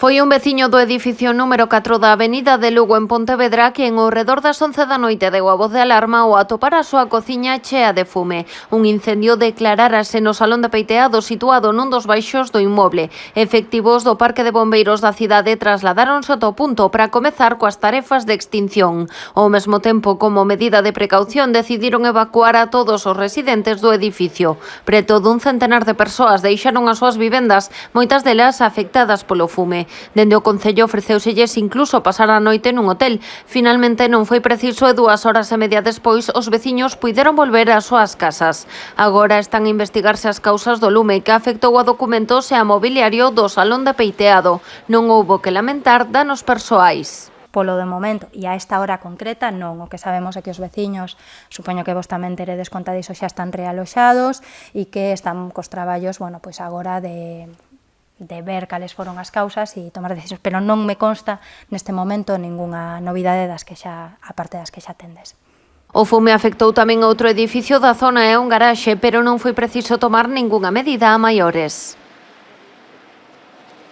Foi un veciño do edificio número 4 da Avenida de Lugo en Pontevedra que en ao redor das 11 da noite deu a voz de alarma ao atopar a súa cociña chea de fume. Un incendio declarárase no salón de peiteado situado nun dos baixos do inmoble. Efectivos do Parque de Bombeiros da cidade trasladáronse ao punto para comezar coas tarefas de extinción. Ao mesmo tempo, como medida de precaución, decidiron evacuar a todos os residentes do edificio. Preto dun centenar de persoas deixaron as súas vivendas, moitas delas afectadas polo fume. Dende o Concello ofreceuselles incluso pasar a noite nun hotel. Finalmente non foi preciso e 2 horas e media despois os veciños puideron volver ás súas casas. Agora están a investigarse as causas do lume que afectou a documentos e a mobiliario do salón de peiteado. Non houbo que lamentar danos persoais. Polo de momento, e a esta hora concreta, non. O que sabemos é que os veciños, supoño que vos tamén teredes conta diso, xa están realoxados e que están cos traballos, bueno, pois agora de ver cales foron as causas e tomar decisións, pero non me consta neste momento ningunha novidade das que xa, aparte das que xa tendes. O fume afectou tamén outro edificio da zona e un garaxe, pero non foi preciso tomar ningunha medida a maiores.